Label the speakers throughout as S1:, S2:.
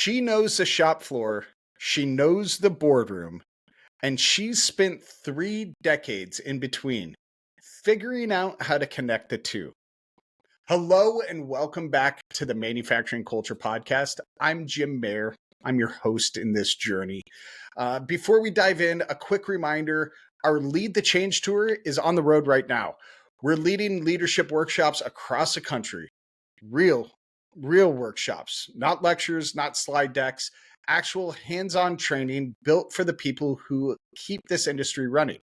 S1: She knows the shop floor, she knows the boardroom, and she's spent 3 decades in between figuring out how to connect the two. Hello, and welcome back to the Manufacturing Culture Podcast. I'm Jim Mayer. I'm your host in this journey. Before we dive in, a quick reminder, our Lead the Change Tour is on the road right now. We're leading leadership workshops across the country. Real workshops, not lectures, not slide decks, actual hands-on training built for the people who keep this industry running.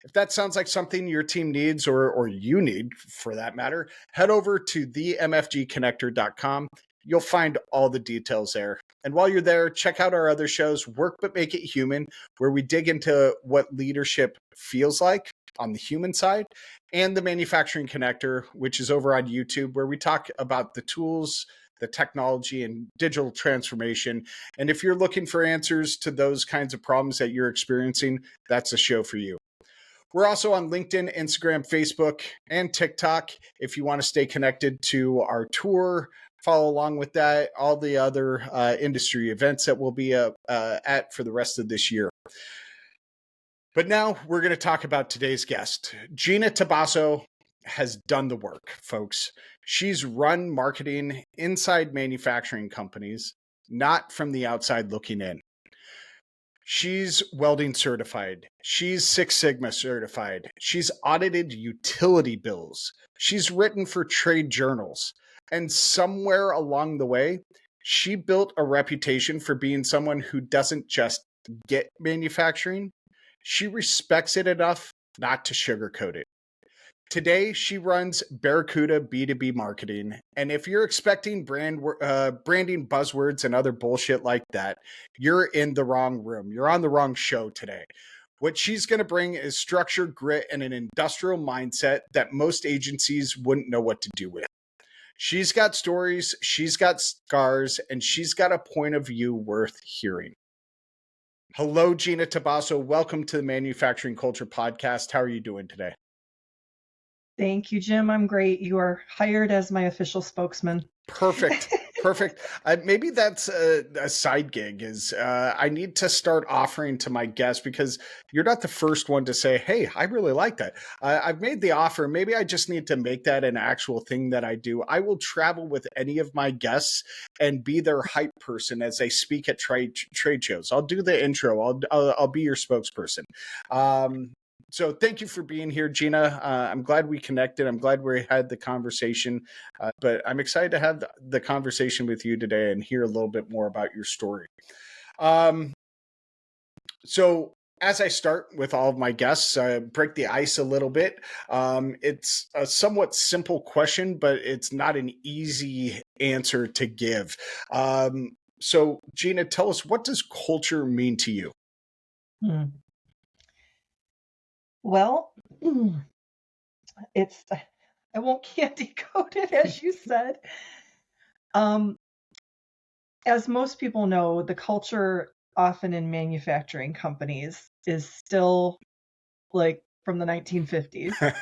S1: If that sounds like something your team needs or you need for that matter, head over to themfgconnector.com. You'll find all the details there. And while you're there, check out our other shows, Work But Make It Human, where we dig into what leadership feels like on the human side, and the Manufacturing Connector, which is over on YouTube, where we talk about the tools, the technology, and digital transformation. And if you're looking for answers to those kinds of problems that you're experiencing, that's a show for you. We're also on LinkedIn, Instagram, Facebook, and TikTok. If you want to stay connected to our tour, follow along with that, all the other industry events that we'll be at for the rest of this year. But now we're going to talk about today's guest. Gina Tabasso has done the work, folks. She's run marketing inside manufacturing companies, not from the outside looking in. She's welding certified. She's Six Sigma certified. She's audited utility bills. She's written for trade journals. And somewhere along the way, she built a reputation for being someone who doesn't just get manufacturing. She respects it enough not to sugarcoat it. Today, she runs Barracuda B2B marketing. And if you're expecting branding buzzwords and other bullshit like that, you're in the wrong room. You're on the wrong show today. What she's going to bring is structure, grit, and an industrial mindset that most agencies wouldn't know what to do with. She's got stories, she's got scars, and she's got a point of view worth hearing. Hello, Gina Tabasso. Welcome to the Manufacturing Culture Podcast. How are you doing today?
S2: Thank you, Jim. I'm great. You are hired as my official spokesman.
S1: Perfect. Maybe that's a side gig is I need to start offering to my guests, because you're not the first one to say, hey, I really like that. I've made the offer. Maybe I just need to make that an actual thing that I do. I will travel with any of my guests and be their hype person as they speak at trade shows. I'll do the intro. I'll be your spokesperson. So thank you for being here, Gina. I'm glad we connected. I'm glad we had the conversation, but I'm excited to have the conversation with you today and hear a little bit more about your story. So as I start with all of my guests, break the ice a little bit. It's a somewhat simple question, but it's not an easy answer to give. So Gina, tell us, what does culture mean to you?
S2: Well, I won't candy coat it, as you said. As most people know, the culture often in manufacturing companies is still like from the 1950s.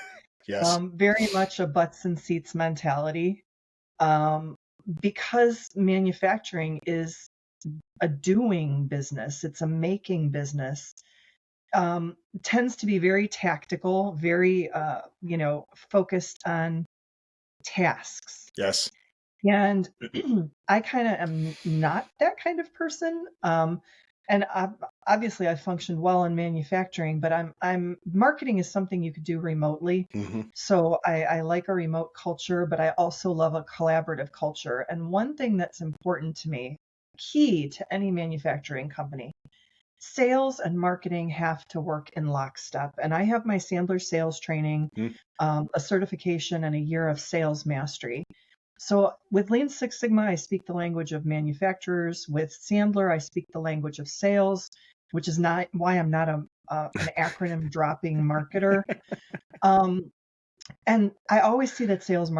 S1: Yes.
S2: Very much a butts and seats mentality. Because manufacturing is a doing business, it's a making business. Tends to be very tactical, very, focused on tasks.
S1: Yes.
S2: And I kind of am not that kind of person. And obviously I functioned well in manufacturing, but marketing is something you could do remotely.
S1: Mm-hmm.
S2: So I like a remote culture, but I also love a collaborative culture. And one thing that's important to me, key to any manufacturing company, sales and marketing have to work in lockstep. And I have my Sandler sales training, a certification, and a year of sales mastery. So with Lean Six Sigma, I speak the language of manufacturers. With Sandler, I speak the language of sales, which is not why I'm not an acronym dropping marketer. And I always see that sales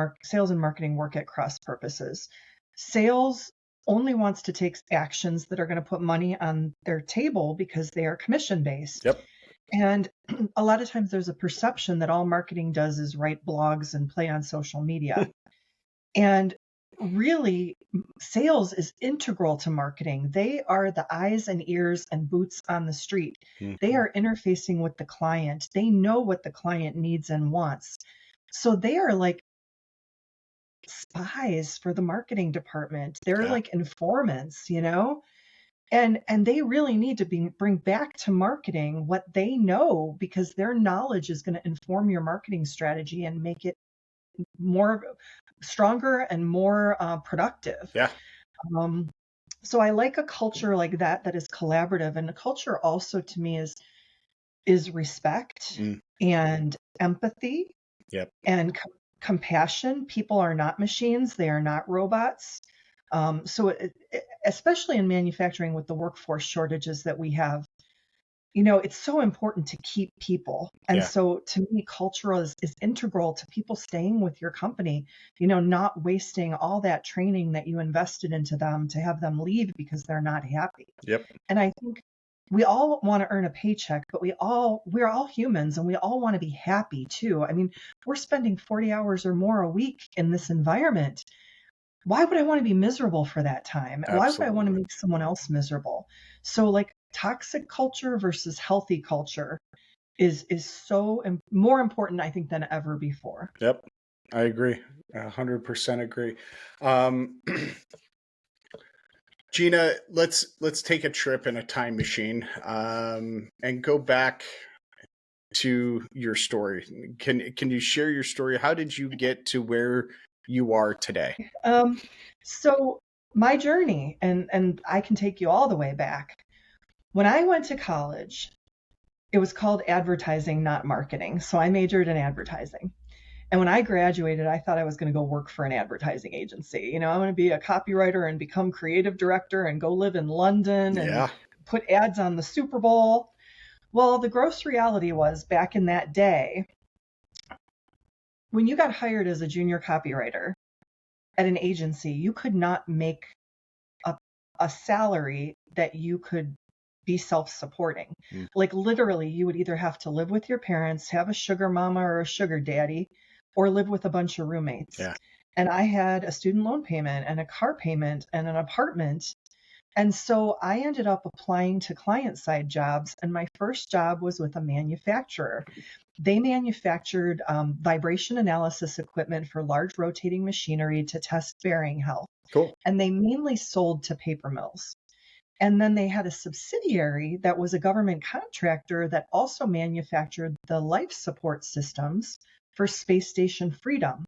S2: and marketing work at cross purposes. Sales only wants to take actions that are going to put money on their table because they are commission based.
S1: Yep.
S2: And a lot of times there's a perception that all marketing does is write blogs and play on social media. And really, sales is integral to marketing. They are the eyes and ears and boots on the street. They
S1: Mhm.
S2: are interfacing with the client. They know what the client needs and wants. So they are like spies for the marketing department. They're
S1: Yeah.
S2: like informants, you know? And they really need to bring back to marketing what they know, because their knowledge is going to inform your marketing strategy and make it more stronger and more productive.
S1: Yeah.
S2: Um, so I like a culture like that that is collaborative, and the culture also to me is respect
S1: Mm.
S2: and empathy
S1: Yep.
S2: and compassion. People are not machines; they are not robots. So, especially in manufacturing with the workforce shortages that we have, it's so important to keep people. And
S1: Yeah.
S2: so to me, culture is integral to people staying with your company, not wasting all that training that you invested into them to have them leave because they're not happy.
S1: Yep.
S2: And I think we all want to earn a paycheck, but we're all humans and we all want to be happy too. I mean, we're spending 40 hours or more a week in this environment. Why would I want to be miserable for that time? Why would I want to
S1: Absolutely.
S2: make someone else miserable? So like toxic culture versus healthy culture is so more important, I think, than ever before.
S1: Yep. I agree. 100% agree. Um, Gina, let's take a trip in a time machine, and go back to your story. Can you share your story? How did you get to where you are today?
S2: Um, so my journey, and I can take you all the way back. When I went to college, it was called advertising, not marketing. So I majored in advertising. And when I graduated, I thought I was going to go work for an advertising agency. I'm going to be a copywriter and become creative director and go live in London and
S1: Yeah.
S2: put ads on the Super Bowl. Well, the gross reality was back in that day, when you got hired as a junior copywriter at an agency, you could not make a, a salary that you could be self-supporting.
S1: Mm.
S2: Like literally, you would either have to live with your parents, have a sugar mama or a sugar daddy, or live with a bunch of roommates.
S1: Yeah.
S2: And I had a student loan payment and a car payment and an apartment. And so I ended up applying to client side jobs. And my first job was with a manufacturer. They manufactured vibration analysis equipment for large rotating machinery to test bearing health.
S1: Cool.
S2: And they mainly sold to paper mills. And then they had a subsidiary that was a government contractor that also manufactured the life support systems for Space Station Freedom.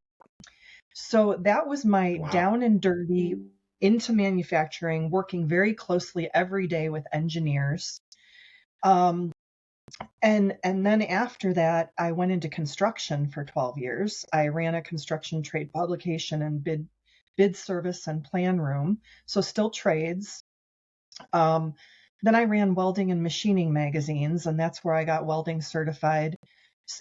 S2: So that was my
S1: Wow.
S2: down and dirty into manufacturing, working very closely every day with engineers. Um, and then after that, I went into construction for 12 years. I ran a construction trade publication and bid service and plan room, so still trades. Um, then I ran welding and machining magazines, and that's where I got welding certified.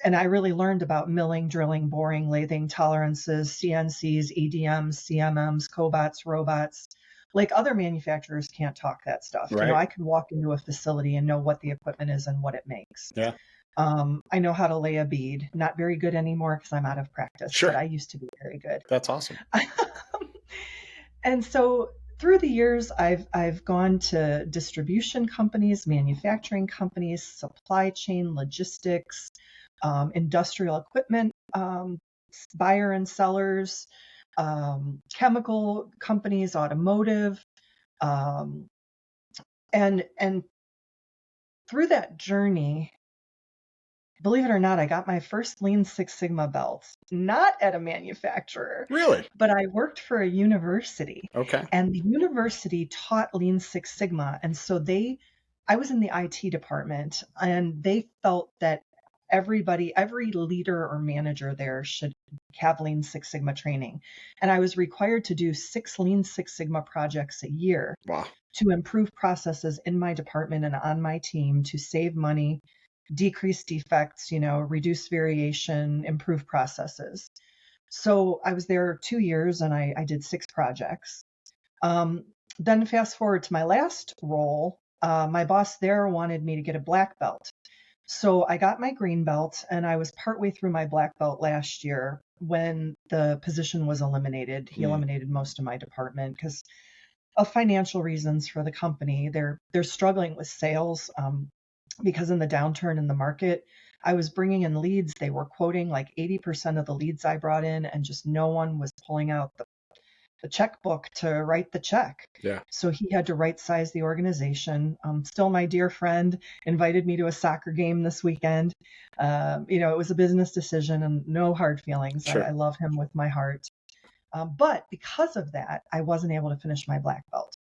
S2: And I really learned about milling, drilling, boring, lathing tolerances, CNCs, EDMs, CMMs, cobots, robots. Like other manufacturers can't talk that stuff.
S1: Right.
S2: I could walk into a facility and know what the equipment is and what it makes.
S1: Yeah.
S2: I know how to lay a bead. Not very good anymore because I'm out of practice, but
S1: Sure.
S2: I used to be very good.
S1: That's awesome.
S2: And so through the years, I've gone to distribution companies, manufacturing companies, supply chain, logistics, industrial equipment buyer and sellers, chemical companies, automotive, um, and through that journey, believe it or not, I got my first Lean Six Sigma belt, not at a manufacturer,
S1: Really?
S2: but I worked for a university,
S1: Okay.
S2: and the university taught Lean Six Sigma. And so I was in the IT department, and they felt that every leader or manager there should have Lean Six Sigma training. And I was required to do 6 Lean Six Sigma projects a year
S1: Wow.
S2: to improve processes in my department and on my team to save money, decrease defects, reduce variation, improve processes. So I was there 2 years and I did 6 projects. Then fast forward to my last role, my boss there wanted me to get a black belt. So I got my green belt and I was partway through my black belt last year when the position was eliminated. He
S1: Mm,
S2: eliminated most of my department because of financial reasons for the company. They're struggling with sales because in the downturn in the market, I was bringing in leads. They were quoting like 80% of the leads I brought in, and just no one was pulling out the checkbook to write the check.
S1: yeah,
S2: So he had to right size the organization. Still, my dear friend invited me to a soccer game this weekend. It was a business decision and no hard feelings. I
S1: sure.
S2: love him with my heart. But because of that, I wasn't able to finish my black belt.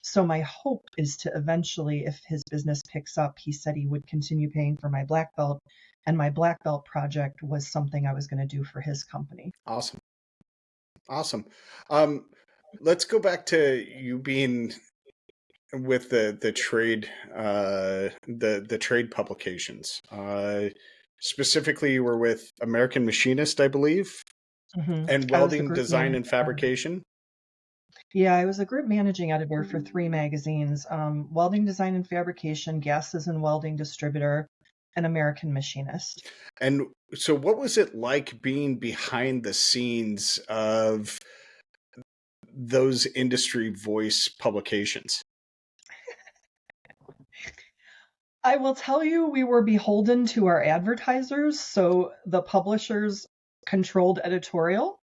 S2: So my hope is to eventually, if his business picks up, he said he would continue paying for my black belt. And my black belt project was something I was going to do for his company.
S1: Awesome. Awesome. Um, let's go back to you being with the trade the trade publications. Specifically, you were with American Machinist, I believe, and
S2: I was the
S1: Welding
S2: group
S1: Design and
S2: managing editor.
S1: Fabrication.
S2: Yeah, I was a group managing editor for three magazines: Welding Design and Fabrication, Gases and Welding Distributor, and American Machinist.
S1: And so, what was it like being behind the scenes of those industry voice publications?
S2: I will tell you, we were beholden to our advertisers, so the publishers controlled editorial.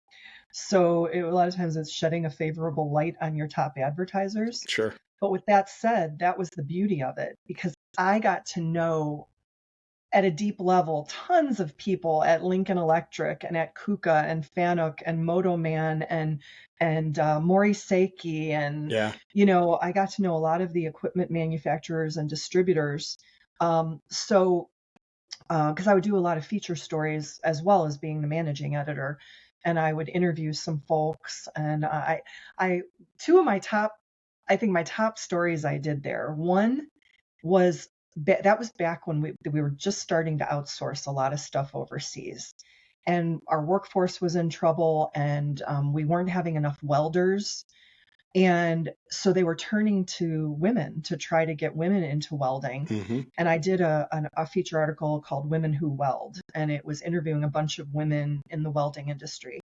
S2: So a lot of times it's shedding a favorable light on your top advertisers.
S1: Sure.
S2: But with that said, that was the beauty of it because I got to know at a deep level tons of people at Lincoln Electric and at Kuka and Fanuc and Motoman and Mori Seiki and
S1: Yeah.
S2: I got to know a lot of the equipment manufacturers and distributors. So because I would do a lot of feature stories as well as being the managing editor, and I would interview some folks. And I two of my top, I think my top stories I did there. One was that was back when we were just starting to outsource a lot of stuff overseas, and our workforce was in trouble, and we weren't having enough welders. And so they were turning to women to try to get women into welding.
S1: Hmm.
S2: And I did a feature article called Women Who Weld, and it was interviewing a bunch of women in the welding industry.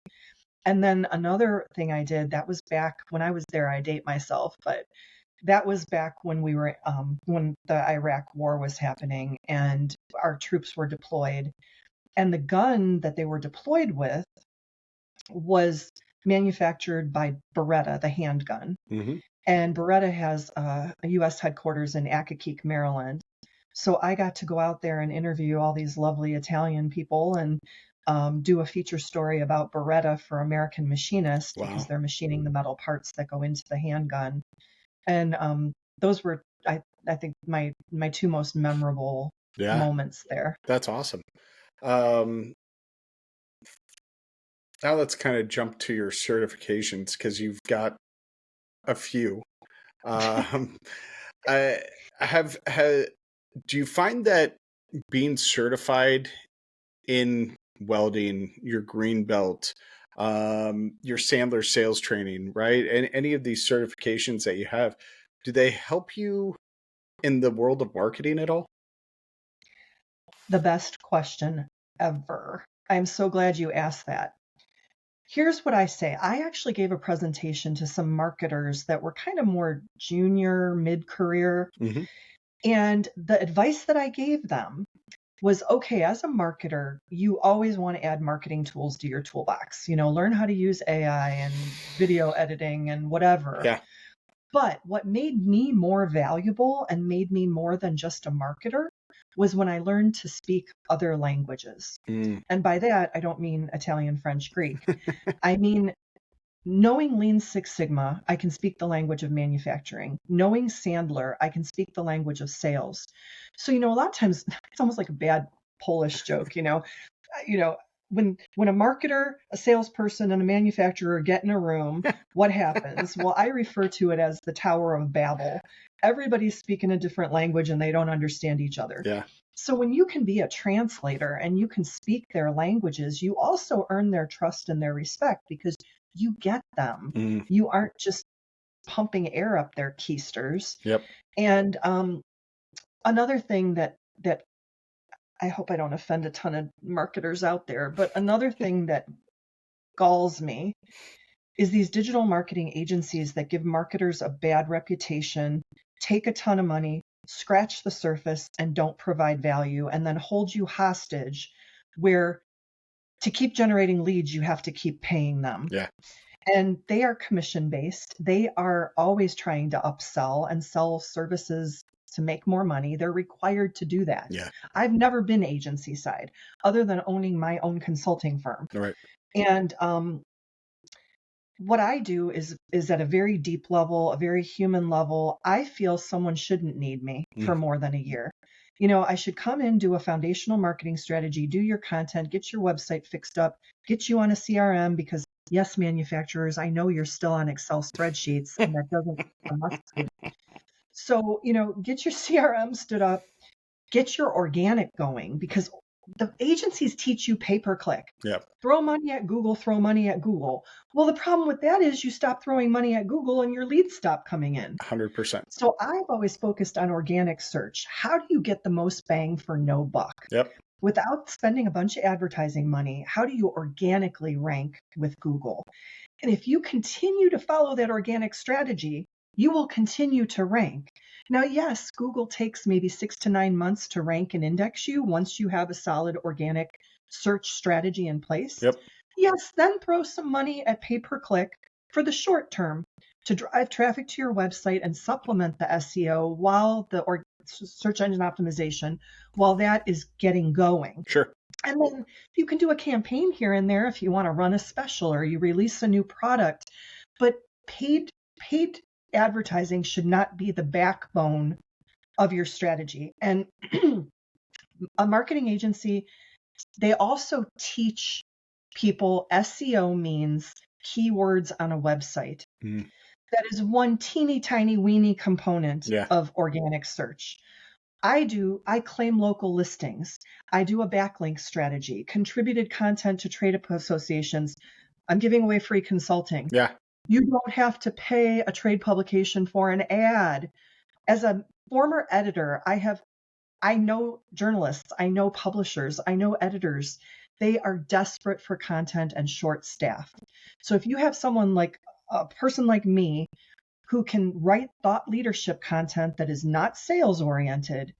S2: And then another thing I did, that was back when I was there, I date myself, but that was back when we were, when the Iraq war was happening and our troops were deployed. And the gun that they were deployed with was manufactured by Beretta, the handgun.
S1: Hmm.
S2: And Beretta has a U.S. headquarters in Accokeek, Maryland. So I got to go out there and interview all these lovely Italian people and do a feature story about Beretta for American Machinist because
S1: Wow.
S2: they're machining the metal parts that go into the handgun. And those were, I think, my two most memorable
S1: Yeah,
S2: moments there.
S1: that's awesome. Um, now let's kind of jump to your certifications because you've got a few. Um, I do you find that being certified in welding, your green belt, your Sandler sales training, right? And any of these certifications that you have, do they help you in the world of marketing at all?
S2: The best question ever. I'm so glad you asked that. Here's what I say. I actually gave a presentation to some marketers that were kind of more junior, mid career.
S1: Hmm.
S2: And the advice that I gave them was okay, as a marketer, you always want to add marketing tools to your toolbox. Learn how to use AI and video editing and whatever.
S1: Yeah.
S2: But what made me more valuable and made me more than just a marketer was when I learned to speak other languages.
S1: Mm.
S2: And by that, I don't mean Italian, French, Greek. I mean, knowing Lean Six Sigma, I can speak the language of manufacturing. Knowing Sandler, I can speak the language of sales. So, a lot of times it's almost like a bad Polish joke, you know, when a marketer, a salesperson, and a manufacturer get in a room, what happens? Well, I refer to it as the Tower of Babel. Everybody's speaking a different language and they don't understand each other.
S1: Yeah.
S2: So when you can be a translator and you can speak their languages, you also earn their trust and their respect because you get them.
S1: Mm.
S2: You aren't just pumping air up their keisters.
S1: Yep.
S2: And another thing that I hope I don't offend a ton of marketers out there, but another thing that galls me is these digital marketing agencies that give marketers a bad reputation, take a ton of money, scratch the surface, and don't provide value, and then hold you hostage where to keep generating leads, you have to keep paying them.
S1: Yeah.
S2: And they are commission based. They are always trying to upsell and sell services to make more money. They're required to do that.
S1: Yeah.
S2: I've never been agency side other than owning my own consulting firm.
S1: Right.
S2: And what I do is at a very deep level, a very human level. I feel someone shouldn't need me for more than a year. I should come in, do a foundational marketing strategy, do your content, get your website fixed up, get you on a CRM, because yes, manufacturers, I know you're still on Excel spreadsheets and that doesn't must. So, get your CRM stood up, get your organic going, because the agencies teach you pay-per-click.
S1: Yeah.
S2: Throw money at Google, throw money at Google. Well, the problem with that is you stop throwing money at Google and your leads stop coming in.
S1: 100%.
S2: So I've always focused on organic search. How do you get the most bang for no buck?
S1: Yep.
S2: Without spending a bunch of advertising money, how do you organically rank with Google? And if you continue to follow that organic strategy, you will continue to rank. Now, yes, Google takes maybe 6 to 9 months to rank and index you once you have a solid organic search strategy in place.
S1: Yep.
S2: Yes, then throw some money at pay-per-click for the short term to drive traffic to your website and supplement the SEO while the search engine optimization, while that is getting going.
S1: Sure.
S2: And then you can do a campaign here and there if you want to run a special or you release a new product. But paid advertising should not be the backbone of your strategy. And a marketing agency, they also teach people SEO means keywords on a website. That is one teeny tiny weeny component of organic search. I claim local listings. I do a backlink strategy, contributed content to trade associations. I'm giving away free consulting.
S1: Yeah.
S2: You don't have to pay a trade publication for an ad. As a former editor, I know journalists, I know publishers, I know editors. They are desperate for content and short-staffed. So if you have someone like a person like me who can write thought leadership content that is not sales oriented,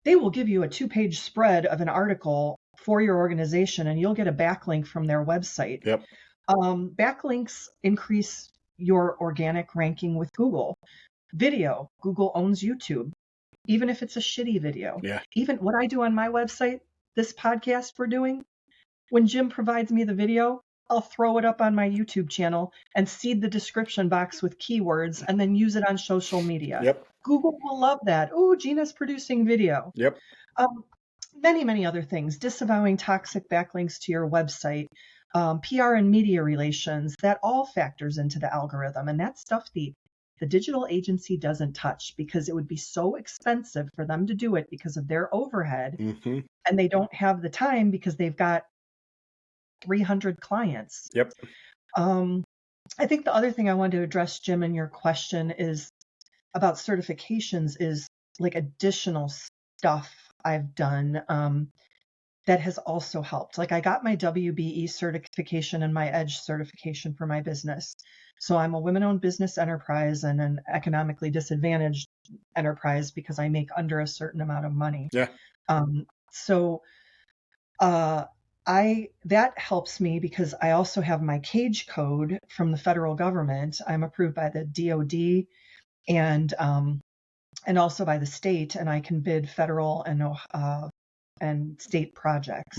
S2: they will give you a 2-page spread of an article for your organization and you'll get a backlink from their website.
S1: Yep.
S2: Backlinks increase your organic ranking with Google. Video, Google owns YouTube, even if it's a shitty video.
S1: Yeah.
S2: Even what I do on my website, this podcast we're doing, when Jim provides me the video, I'll throw it up on my YouTube channel and seed the description box with keywords and then use it on social media.
S1: Yep.
S2: Google will love that. Oh, Gina's producing video.
S1: Yep.
S2: Many, many other things. Disavowing toxic backlinks to your website, PR and media relations, that all factors into the algorithm. And that stuff the digital agency doesn't touch because it would be so expensive for them to do it because of their overhead. And they don't have the time because they've got 300 clients.
S1: Yep.
S2: I think the other thing I wanted to address, Jim, in your question is about certifications is like additional stuff I've done that has also helped. Like I got my WBE certification and my EDGE certification for my business. So I'm a women-owned business enterprise and an economically disadvantaged enterprise because I make under a certain amount of money.
S1: Yeah.
S2: That helps me because I also have my CAGE code from the federal government. I'm approved by the DOD and also by the state, and I can bid federal and state projects.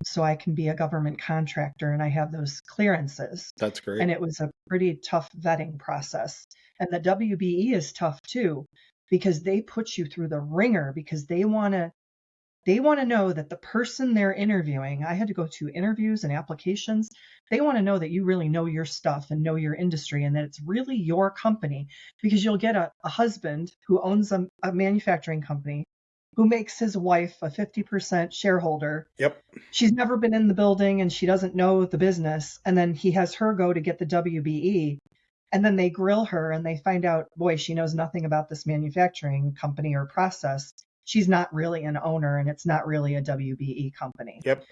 S2: So I can be a government contractor, and I have those clearances.
S1: That's great.
S2: And it was a pretty tough vetting process. And the WBE is tough too, because they put you through the ringer because they want to know that the person they're interviewing, I had to go to interviews and applications. They want to know that you really know your stuff and know your industry and that it's really your company, because you'll get a husband who owns a manufacturing company who makes his wife a 50% shareholder.
S1: Yep.
S2: She's never been in the building and she doesn't know the business. And then he has her go to get the WBE. And then they grill her and they find out, boy, she knows nothing about this manufacturing company or process. She's not really an owner and it's not really a WBE company.
S1: Yep.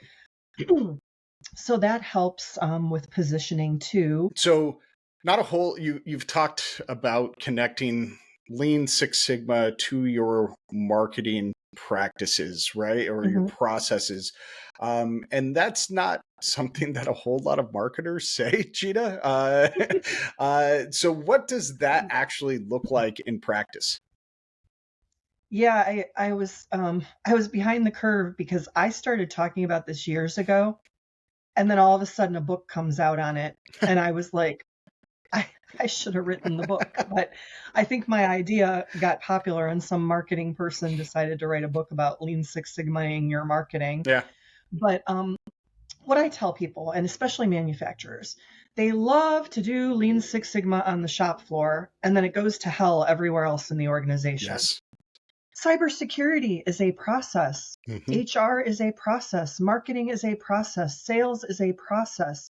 S2: So that helps with positioning too.
S1: So, not a whole. You've talked about connecting Lean Six Sigma to your marketing practices, right, or your
S2: Mhm.
S1: processes, and that's not something that a whole lot of marketers say, Gina. So, what does that actually look like in practice?
S2: Yeah, I was behind the curve because I started talking about this years ago, and then all of a sudden a book comes out on it, and I was like, I, I should have written the book, but I think my idea got popular, and some marketing person decided to write a book about Lean Six Sigmaing your marketing.
S1: Yeah.
S2: But what I tell people, and especially manufacturers, they love to do Lean Six Sigma on the shop floor, and then it goes to hell everywhere else in the organization.
S1: Yes.
S2: Cybersecurity is a process.
S1: Hmm.
S2: HR is a process. Marketing is a process. Sales is a process.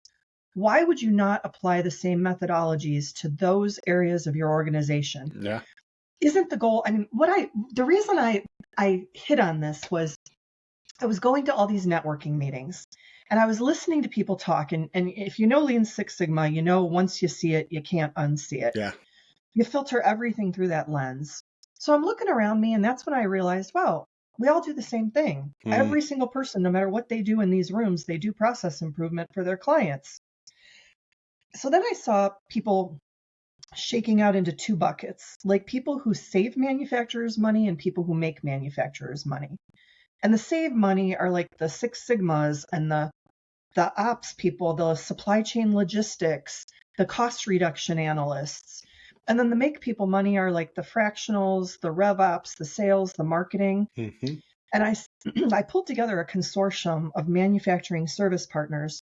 S2: Why would you not apply the same methodologies to those areas of your organization?
S1: Yeah.
S2: Isn't the goal? I mean, the reason I hit on this was I was going to all these networking meetings and I was listening to people talk. And if you know Lean Six Sigma, you know once you see it, you can't unsee it.
S1: Yeah.
S2: You filter everything through that lens. So I'm looking around me, and that's when I realized, wow, we all do the same thing.
S1: Mm.
S2: Every single person, no matter what they do in these rooms, they do process improvement for their clients. So then I saw people shaking out into two buckets, like people who save manufacturers money and people who make manufacturers money. And the save money are like the Six Sigmas and the ops people, the supply chain logistics, the cost reduction analysts. And then the make people money are like the fractionals, the rev ops, the sales, the marketing.
S1: Hmm.
S2: And I pulled together a consortium of manufacturing service partners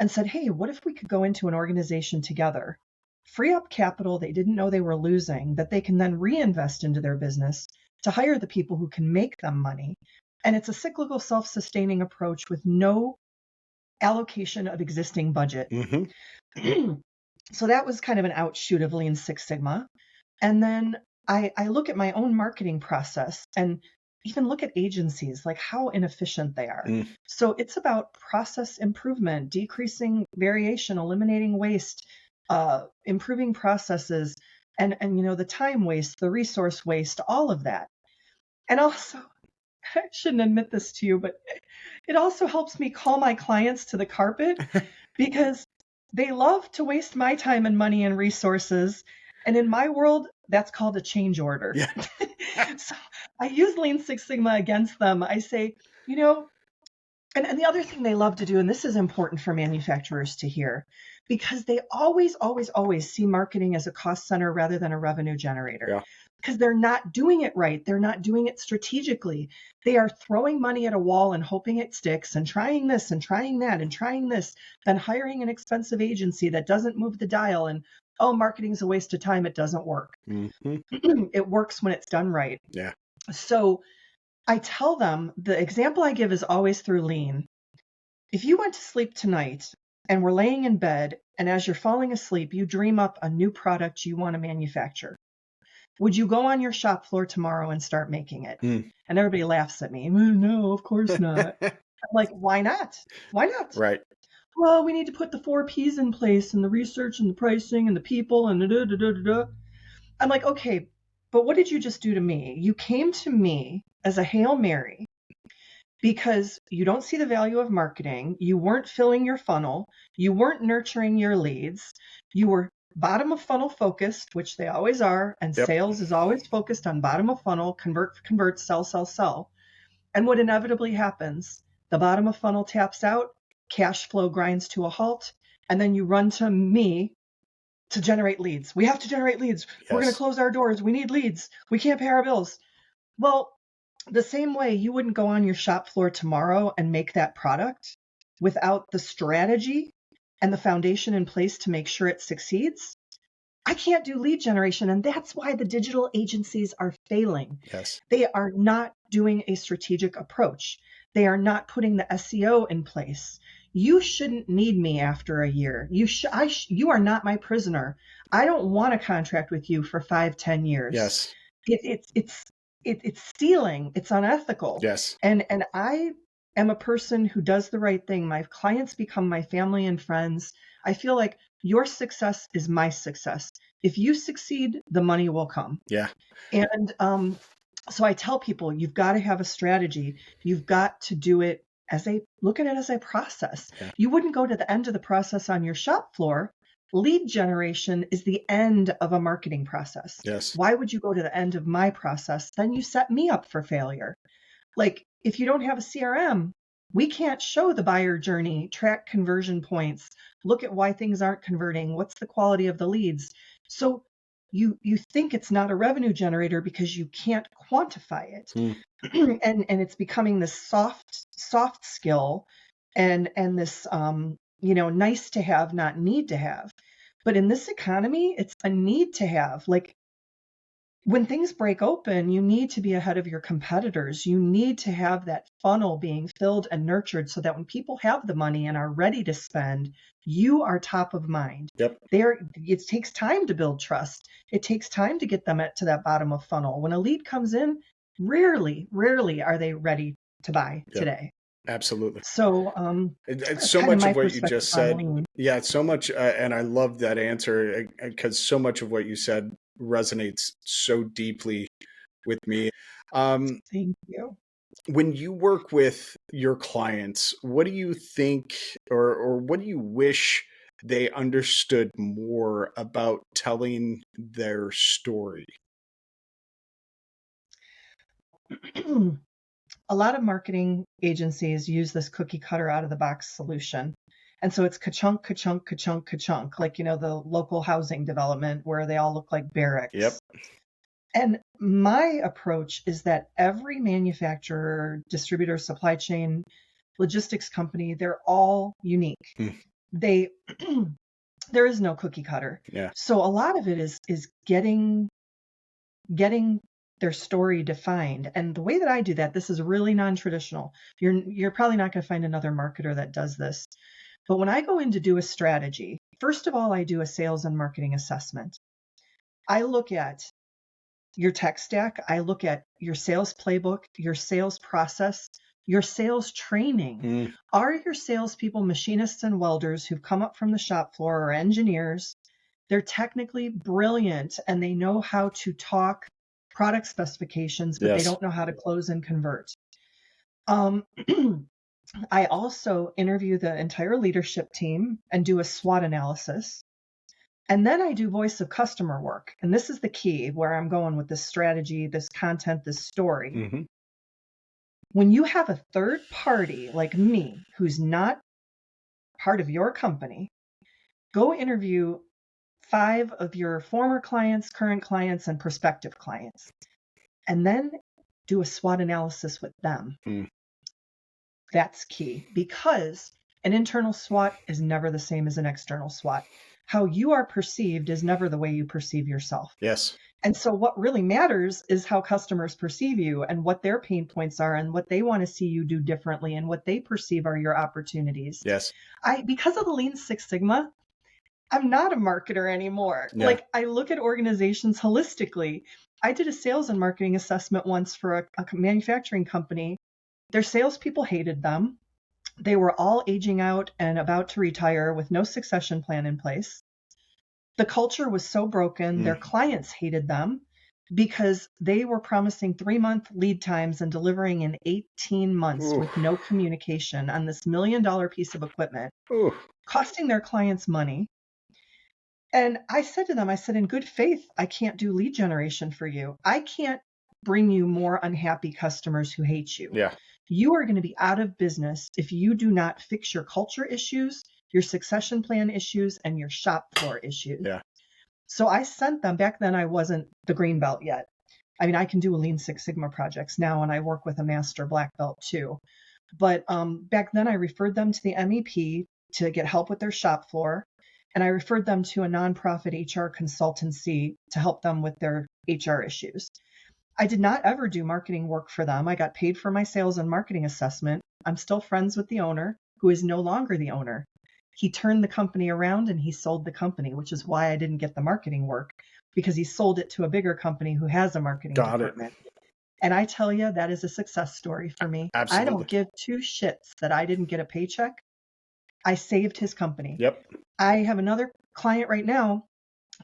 S2: and said, hey, what if we could go into an organization together, free up capital they didn't know they were losing, that they can then reinvest into their business to hire the people who can make them money. And it's a cyclical self-sustaining approach with no allocation of existing budget.
S1: Hmm.
S2: So that was kind of an outshoot of Lean Six Sigma. And then I look at my own marketing process and even look at agencies, like how inefficient they are.
S1: Mm.
S2: So it's about process improvement, decreasing variation, eliminating waste, improving processes, and the time waste, the resource waste, all of that. And also, I shouldn't admit this to you, but it also helps me call my clients to the carpet because they love to waste my time and money and resources. And in my world, that's called a change order.
S1: Yeah.
S2: So I use Lean Six Sigma against them. I say, you know, and the other thing they love to do, and this is important for manufacturers to hear, because they always, always, always see marketing as a cost center rather than a revenue generator.
S1: Yeah.
S2: Because they're not doing it right. They're not doing it strategically. They are throwing money at a wall and hoping it sticks and trying this and trying that and trying this, then hiring an expensive agency that doesn't move the dial. And oh, marketing's a waste of time. It doesn't work.
S1: Hmm.
S2: It works when it's done right.
S1: Yeah.
S2: So I tell them the example I give is always through Lean. If you went to sleep tonight and were laying in bed, and as you're falling asleep, you dream up a new product you want to manufacture, would you go on your shop floor tomorrow and start making it?
S1: Mm.
S2: And everybody laughs at me. No, of course not. I'm like, why not? Why not?
S1: Right.
S2: Well, we need to put the 4 Ps in place and the research and the pricing and the people and da da da da da. I'm like, okay, but what did you just do to me? You came to me as a Hail Mary because you don't see the value of marketing. You weren't filling your funnel. You weren't nurturing your leads. You were bottom of funnel focused, which they always are. And
S1: Yep.
S2: sales is always focused on bottom of funnel, convert, sell, sell, sell. And what inevitably happens, the bottom of funnel taps out, cash flow grinds to a halt, and then you run to me to generate leads. We have to generate leads. We're going to
S1: Yes.
S2: close our doors. We need leads. We can't pay our bills. Well, the same way you wouldn't go on your shop floor tomorrow and make that product without the strategy and the foundation in place to make sure it succeeds. I can't do lead generation. And that's why the digital agencies are failing.
S1: Yes.
S2: They are not doing a strategic approach. They are not putting the SEO in place. You shouldn't need me after a year. You are not my prisoner. I don't want a contract with you for 5-10 years.
S1: Yes.
S2: It's stealing. It's unethical.
S1: Yes.
S2: And I am a person who does the right thing. My clients become my family and friends. I feel like your success is my success. If you succeed, the money will come.
S1: Yeah.
S2: And so I tell people, you've got to have a strategy. You've got to do it look at it as a process.
S1: Yeah.
S2: You wouldn't go to the end of the process on your shop floor. Lead generation is the end of a marketing process.
S1: Yes.
S2: Why would you go to the end of my process? Then you set me up for failure. Like, if you don't have a CRM, we can't show the buyer journey, track conversion points, look at why things aren't converting, what's the quality of the leads. So you think it's not a revenue generator because you can't quantify it.
S1: Mm.
S2: and it's becoming this soft skill and this nice to have, not need to have. But in this economy, it's a need to have. Like, when things break open, you need to be ahead of your competitors. You need to have that funnel being filled and nurtured so that when people have the money and are ready to spend, you are top of mind.
S1: Yep.
S2: It takes time to build trust. It takes time to get them to that bottom of funnel. When a lead comes in, rarely are they ready to buy today.
S1: Absolutely.
S2: So
S1: It's
S2: that's
S1: so
S2: kind of
S1: much
S2: my
S1: of what you
S2: perspective
S1: just
S2: on
S1: said.
S2: lean.
S1: Yeah, so much. And I love that answer because so much of what you said resonates so deeply with me.
S2: Thank you.
S1: When you work with your clients, what do you think or what do you wish they understood more about telling their story?
S2: A lot of marketing agencies use this cookie cutter out of the box solution. And so it's ka-chunk, ka-chunk, ka-chunk, ka-chunk, like, the local housing development where they all look like
S1: Yep.
S2: barracks. And my approach is that every manufacturer, distributor, supply chain, logistics company, they're all unique.
S1: Mm.
S2: They there is no cookie cutter.
S1: Yeah.
S2: So a lot of it is getting their story defined. And the way that I do that, this is really non-traditional. You're probably not going to find another marketer that does this. But when I go in to do a strategy, first of all, I do a sales and marketing assessment. I look at your tech stack. I look at your sales playbook, your sales process, your sales training.
S1: Mm.
S2: Are your salespeople machinists and welders who've come up from the shop floor, or engineers? They're technically brilliant and they know how to talk product specifications, but they
S1: Yes.
S2: don't know how to close and convert. I also interview the entire leadership team and do a SWOT analysis. And then I do voice of customer work. And this is the key where I'm going with this strategy, this content, this story.
S1: Mm-hmm.
S2: When you have a third party like me, who's not part of your company, go interview 5 of your former clients, current clients, and prospective clients, and then do a SWOT analysis with them.
S1: Mm.
S2: That's key, because an internal SWOT is never the same as an external SWOT. How you are perceived is never the way you perceive yourself.
S1: Yes.
S2: And so what really matters is how customers perceive you and what their pain points are and what they want to see you do differently and what they perceive are your opportunities.
S1: Yes.
S2: Because of the Lean Six Sigma, I'm not a marketer anymore.
S1: Yeah.
S2: Like, I look at organizations holistically. I did a sales and marketing assessment once for a manufacturing company. Their salespeople hated them. They were all aging out and about to retire with no succession plan in place. The culture was so broken, their clients hated them because they were promising 3-month lead times and delivering in 18 months
S1: Ooh.
S2: with no communication on this $1 million piece of equipment,
S1: Ooh.
S2: costing their clients money. And I said to them, in good faith, I can't do lead generation for you. I can't bring you more unhappy customers who hate you.
S1: Yeah.
S2: You are going to be out of business if you do not fix your culture issues, your succession plan issues, and your shop floor issues.
S1: Yeah.
S2: So I sent them, back then I wasn't the green belt yet. I mean, I can do a Lean Six Sigma projects now, and I work with a master black belt too. But back then I referred them to the MEP to get help with their shop floor. And I referred them to a nonprofit HR consultancy to help them with their HR issues. I did not ever do marketing work for them. I got paid for my sales and marketing assessment. I'm still friends with the owner, who is no longer the owner. He turned the company around and he sold the company, which is why I didn't get the marketing work, because he sold it to a bigger company who has a marketing
S1: Got it.
S2: department. And I tell you, that is a success story for me. I
S1: Absolutely.
S2: don't give two shits that I didn't get a paycheck. I saved his company.
S1: Yep.
S2: I have another client right now.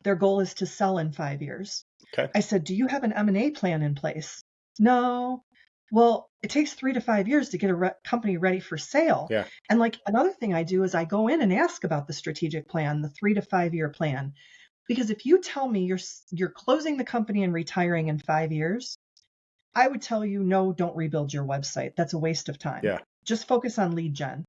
S2: Their goal is to sell in 5 years.
S1: Okay.
S2: I said, do you have an M&A plan in place? No. Well, it takes 3 to 5 years to get a company ready for sale.
S1: Yeah.
S2: And like another thing I do is I go in and ask about the strategic plan, the 3 to 5 year plan. Because if you tell me you're closing the company and retiring in 5 years, I would tell you, no, don't rebuild your website. That's a waste of time.
S1: Yeah.
S2: Just focus on lead gen.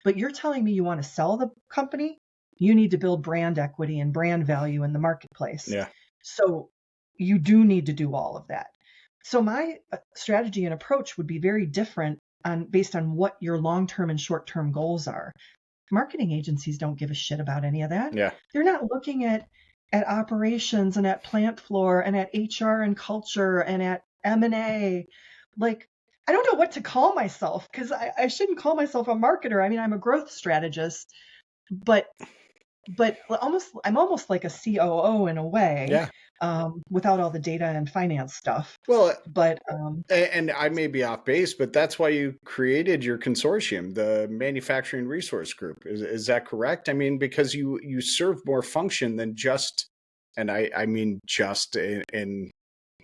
S2: But you're telling me you want to sell the company, you need to build brand equity and brand value in the marketplace.
S1: Yeah.
S2: So you do need to do all of that. So my strategy and approach would be very different based on what your long-term and short-term goals are. Marketing agencies don't give a shit about any of that.
S1: Yeah.
S2: They're not looking at operations and at plant floor and at HR and culture and at M&A. Like, I don't know what to call myself because I shouldn't call myself a marketer. I mean, I'm a growth strategist, but I'm almost like a COO in a way,
S1: Yeah.
S2: without all the data and finance stuff.
S1: Well,
S2: But
S1: and I may be off base, but that's why you created your consortium, the Manufacturing Resource Group. Is that correct? I mean, because you serve more function than just, and I mean just in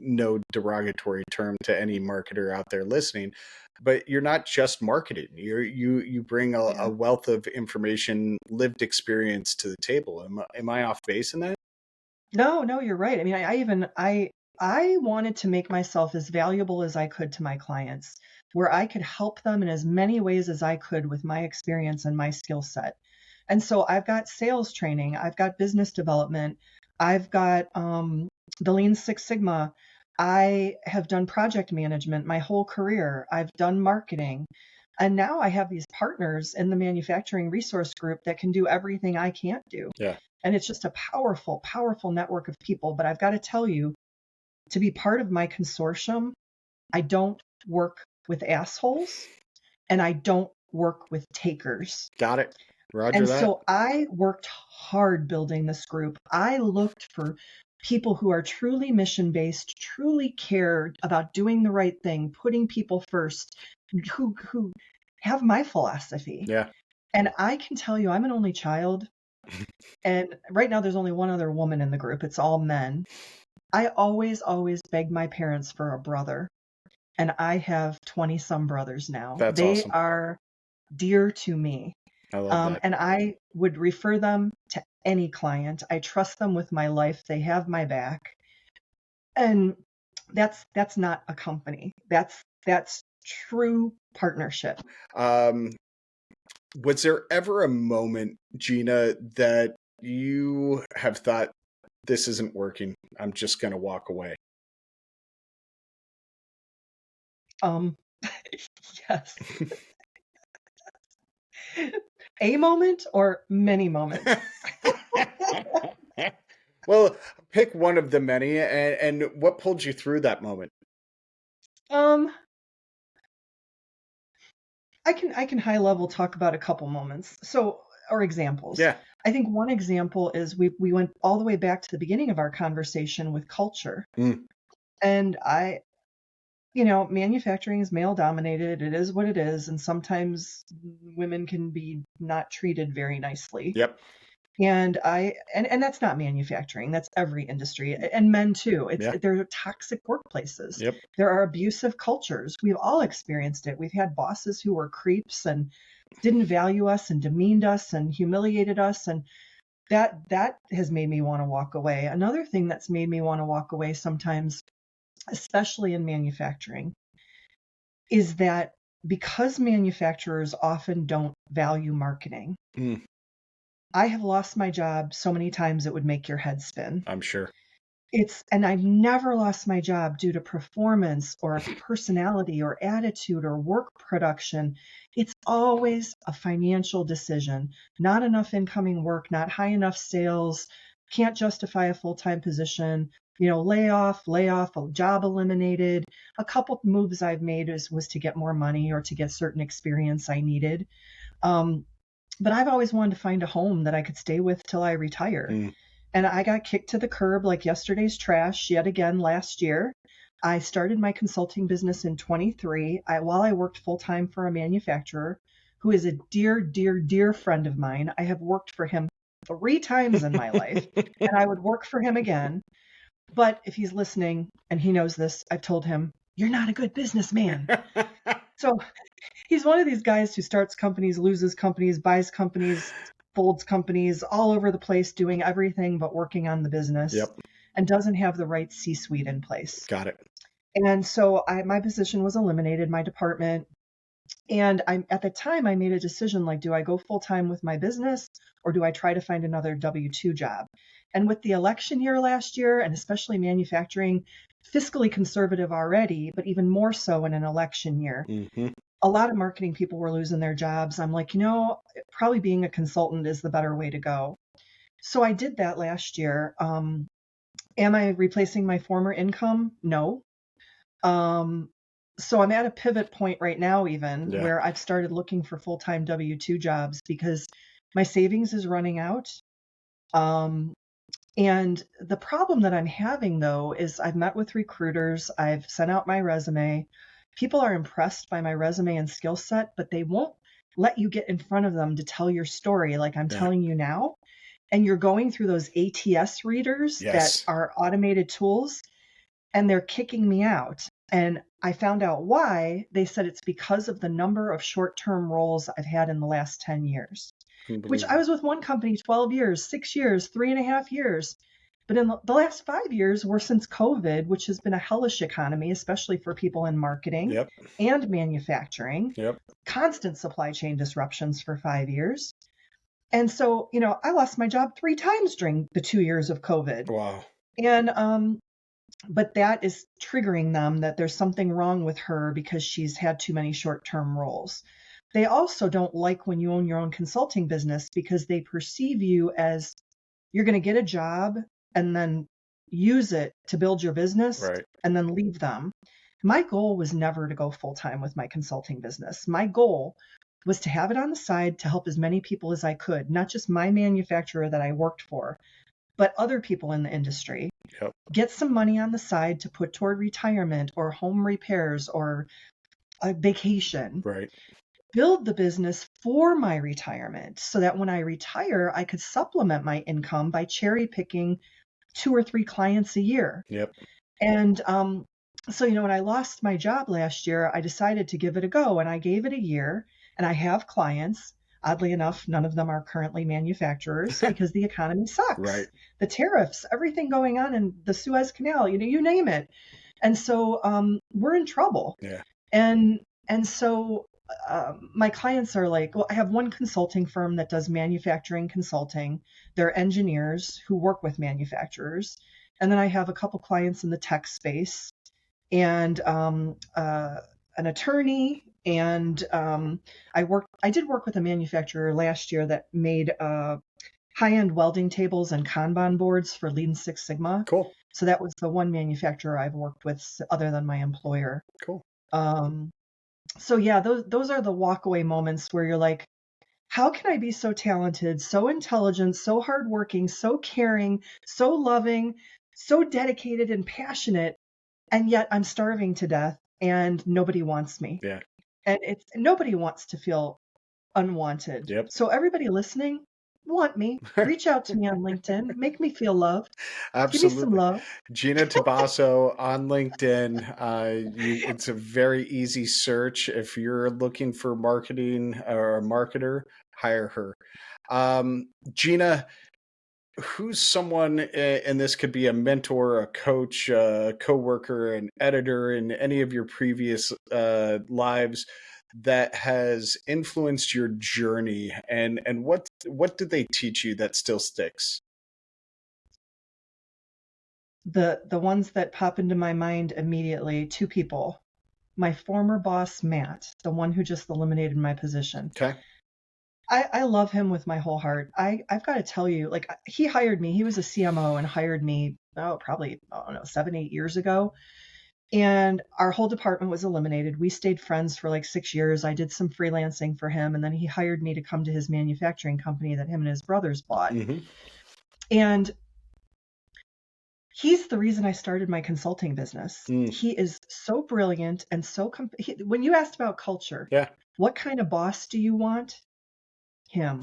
S1: no derogatory term to any marketer out there listening, but you're not just marketing. You bring a
S2: yeah.
S1: wealth of information, lived experience to the table. Am I off base in that?
S2: No, you're right. I mean, I wanted to make myself as valuable as I could to my clients, where I could help them in as many ways as I could with my experience and my skill set. And so I've got sales training, I've got business development, I've got the Lean Six Sigma. I have done project management my whole career. I've done marketing. And now I have these partners in the manufacturing resource group that can do everything I can't do.
S1: Yeah.
S2: And it's just a powerful, powerful network of people. But I've got to tell you, to be part of my consortium, I don't work with assholes and I don't work with takers.
S1: Got it. Roger
S2: And
S1: that.
S2: so I worked hard building this group. I looked for people who are truly mission based, truly care about doing the right thing, putting people first, who have my philosophy.
S1: Yeah.
S2: And I can tell you, I'm an only child. And right now, there's only one other woman in the group. It's all men. I always begged my parents for a brother. And I have 20 some brothers now.
S1: That's
S2: They
S1: awesome.
S2: are dear to me.
S1: I love that.
S2: And I would refer them to any client. I trust them with my life. They have my back. And that's not a company. That's true partnership.
S1: Was there ever a moment, Gina, that you have thought, this isn't working, I'm just going to walk away?
S2: Yes. A moment or many moments?
S1: Well, pick one of the many, and what pulled you through that moment?
S2: Um, I can high level talk about a couple moments. So, or examples.
S1: Yeah.
S2: I think one example is we went all the way back to the beginning of our conversation with culture.
S1: Mm.
S2: And manufacturing is male dominated. It is what it is. And sometimes women can be not treated very nicely.
S1: Yep.
S2: And and that's not manufacturing. That's every industry, and men too. There are toxic workplaces.
S1: Yep.
S2: There are abusive cultures. We've all experienced it. We've had bosses who were creeps and didn't value us and demeaned us and humiliated us, and that has made me want to walk away. Another thing that's made me want to walk away sometimes, especially in manufacturing, is that because manufacturers often don't value marketing.
S1: Mm.
S2: I have lost my job so many times it would make your head spin.
S1: I'm sure.
S2: And I've never lost my job due to performance or personality or attitude or work production. It's always a financial decision. Not enough incoming work, not high enough sales, can't justify a full-time position, layoff, a job eliminated. A couple moves I've made was to get more money or to get certain experience I needed. But I've always wanted to find a home that I could stay with till I retire.
S1: Mm.
S2: And I got kicked to the curb like yesterday's trash yet again last year. I started my consulting business in 23 while I worked full time for a manufacturer who is a dear, dear, dear friend of mine. I have worked for him 3 times in my life, and I would work for him again. But if he's listening and he knows this, I've told him, "You're not a good businessman." So he's one of these guys who starts companies, loses companies, buys companies, folds companies, all over the place, doing everything but working on the business,
S1: Yep.
S2: and doesn't have the right C-suite in place.
S1: Got it.
S2: And so my position was eliminated, my department. And at the time, I made a decision like, do I go full time with my business or do I try to find another W-2 job? And with the election year last year, and especially manufacturing, fiscally conservative already, but even more so in an election year,
S1: Mm-hmm.
S2: a lot of marketing people were losing their jobs. I'm like, probably being a consultant is the better way to go. So I did that last year. Am I replacing my former income? No. So I'm at a pivot point right now, even
S1: Yeah.
S2: where I've started looking for full-time W-2 jobs because my savings is running out. And the problem that I'm having though is I've met with recruiters, I've sent out my resume. People are impressed by my resume and skill set, but they won't let you get in front of them to tell your story like I'm
S1: Yeah.
S2: telling you now. And you're going through those ATS readers that
S1: Yes.
S2: are automated tools, and they're kicking me out. And I found out why. They said it's because of the number of short-term roles I've had in the last 10 years, which I
S1: Unbelievable.
S2: was with one company 12 years, 6 years, 3.5 years. But in the last 5 years were since COVID, which has been a hellish economy, especially for people in marketing
S1: Yep.
S2: and manufacturing,
S1: Yep.
S2: constant supply chain disruptions for 5 years. And so, I lost my job 3 times during the 2 years of COVID.
S1: Wow.
S2: And but that is triggering them that there's something wrong with her because she's had too many short-term roles. They also don't like when you own your own consulting business because they perceive you as you're going to get a job and then use it to build your business
S1: Right.
S2: and then leave them. My goal was never to go full-time with my consulting business. My goal was to have it on the side to help as many people as I could, not just my manufacturer that I worked for, but other people in the industry.
S1: Yep.
S2: Get some money on the side to put toward retirement or home repairs or a vacation.
S1: Right.
S2: Build the business for my retirement so that when I retire, I could supplement my income by cherry picking 2 or 3 clients a year.
S1: Yep.
S2: And so, when I lost my job last year, I decided to give it a go, and I gave it a year, and I have clients. Oddly enough, none of them are currently manufacturers because the economy sucks.
S1: Right.
S2: The tariffs, everything going on in the Suez Canal, you name it. And so we're in trouble.
S1: Yeah.
S2: And so my clients are like, well, I have one consulting firm that does manufacturing consulting. They're engineers who work with manufacturers. And then I have a couple clients in the tech space and an attorney. And I did work with a manufacturer last year that made high-end welding tables and Kanban boards for Lean Six Sigma.
S1: Cool.
S2: So that was the one manufacturer I've worked with other than my employer.
S1: Cool.
S2: So yeah, those are the walkaway moments where you're like, how can I be so talented, so intelligent, so hardworking, so caring, so loving, so dedicated and passionate, and yet I'm starving to death and nobody wants me.
S1: Yeah.
S2: And nobody wants to feel unwanted.
S1: Yep.
S2: So everybody listening, want me, reach out to me on LinkedIn, make me feel loved. Give me some
S1: Absolutely.
S2: love.
S1: Gina Tabasso on LinkedIn. It's a very easy search. If you're looking for marketing or a marketer, hire her. Gina, who's someone, and this could be a mentor, a coach, a coworker, an editor in any of your previous lives that has influenced your journey, and what did they teach you that still sticks?
S2: The ones that pop into my mind immediately, 2 people. My former boss, Matt, the one who just eliminated my position.
S1: Okay.
S2: I love him with my whole heart. I've got to tell you, like, he hired me. He was a CMO and hired me, probably, I don't know, 7, 8 years ago. And our whole department was eliminated. We stayed friends for like 6 years. I did some freelancing for him. And then he hired me to come to his manufacturing company that him and his brothers bought.
S1: Mm-hmm.
S2: And He's the reason I started my consulting business.
S1: Mm,
S2: He is so brilliant and so when you asked about culture,
S1: yeah.
S2: what kind of boss do you want? Him.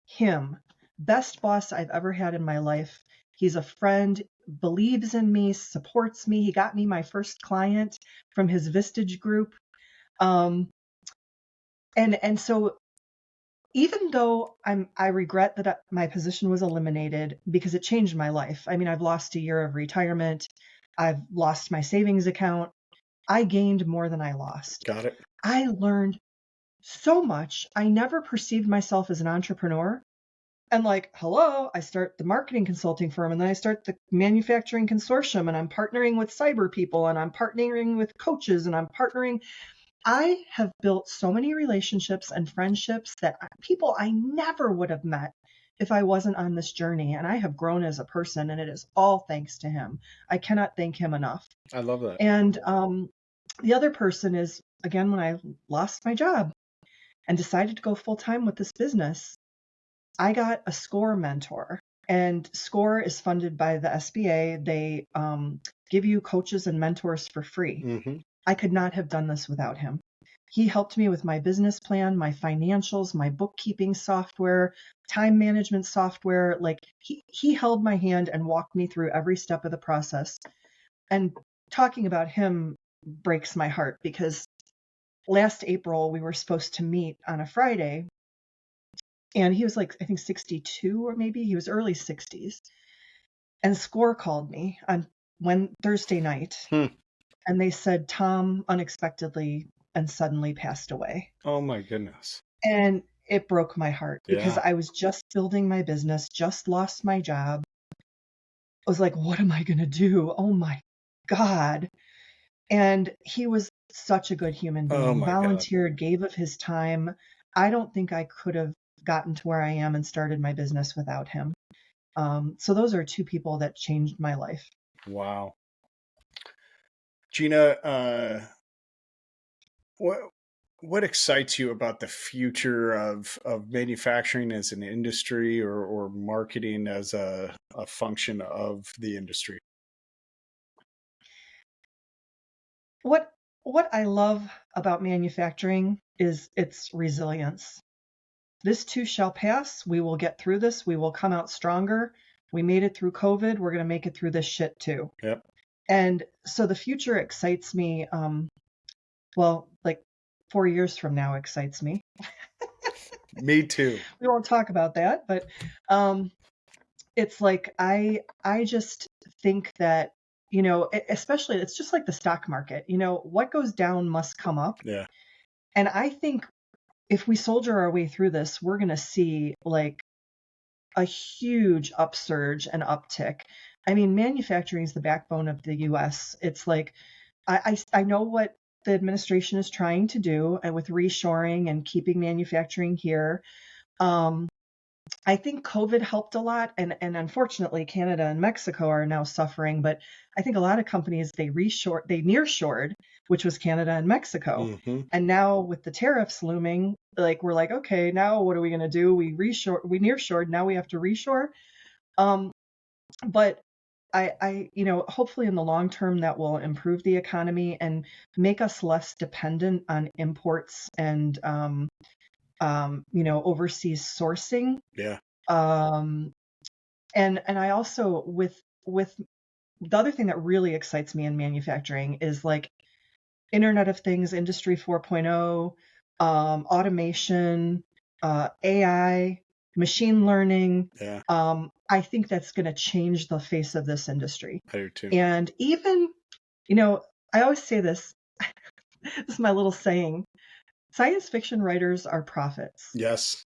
S2: Him. Best boss I've ever had in my life. He's a friend, believes in me, supports me. He got me my first client from his Vistage group. Um, and so even though I regret that my position was eliminated because it changed my life. I mean, I've lost a year of retirement. I've lost my savings account. I gained more than I lost.
S1: Got it.
S2: I learned so much. I never perceived myself as an entrepreneur. And like, hello, I start the marketing consulting firm and then I start the manufacturing consortium and I'm partnering with cyber people and I'm partnering with coaches and I'm partnering. I have built so many relationships and friendships that people I never would have met if I wasn't on this journey. And I have grown as a person, and it is all thanks to him. I cannot thank him enough.
S1: I love that.
S2: And the other person is, again, when I lost my job and decided to go full time with this business, I got a SCORE mentor. And SCORE is funded by the SBA. They give you coaches and mentors for free.
S1: Mm-hmm.
S2: I could not have done this without him. He helped me with my business plan, my financials, my bookkeeping software, time management software. Like he held my hand and walked me through every step of the process. And talking about him breaks my heart because last April we were supposed to meet on a Friday and he was like, I think 62 or maybe he was early 60s. And SCORE called me on Thursday night
S1: Hmm.
S2: and they said Tom unexpectedly and suddenly passed away.
S1: Oh my goodness.
S2: And it broke my heart because
S1: Yeah.
S2: I was just building my business, just lost my job. I was like, what am I going to do? Oh my God. And he was such a good human
S1: Oh
S2: being,
S1: my God.
S2: volunteered, gave of his time. I don't think I could have gotten to where I am and started my business without him. So those are two people that changed my life.
S1: Wow. Gina, what what excites you about the future of manufacturing as an industry or marketing as a function of the industry?
S2: What what I love about manufacturing is its resilience. This too shall pass. We will get through this. We will come out stronger. We made it through COVID. We're going to make it through this shit too.
S1: Yep.
S2: And so the future excites me. Well, like 4 years from now excites me.
S1: Me too.
S2: We won't talk about that, but it's like I just think that especially it's just like the stock market. What goes down must come up,
S1: Yeah.
S2: and I think if we soldier our way through this, we're going to see like a huge upsurge and uptick. I mean, manufacturing is the backbone of the US. It's like I know what the administration is trying to do and with reshoring and keeping manufacturing here. Um, I think COVID helped a lot, and unfortunately, Canada and Mexico are now suffering. But I think a lot of companies they nearshored, which was Canada and Mexico,
S1: Mm-hmm.
S2: and now with the tariffs looming, like we're like, okay, now what are we going to do? We nearshored, now we have to reshore. But hopefully in the long term that will improve the economy and make us less dependent on imports and overseas sourcing.
S1: Yeah.
S2: Um, and I also with the other thing that really excites me in manufacturing is like Internet of Things, Industry 4.0, automation, AI, machine learning.
S1: Yeah.
S2: I think that's going to change the face of this industry.
S1: I do too.
S2: And even, I always say this, this is my little saying, science fiction writers are prophets.
S1: Yes.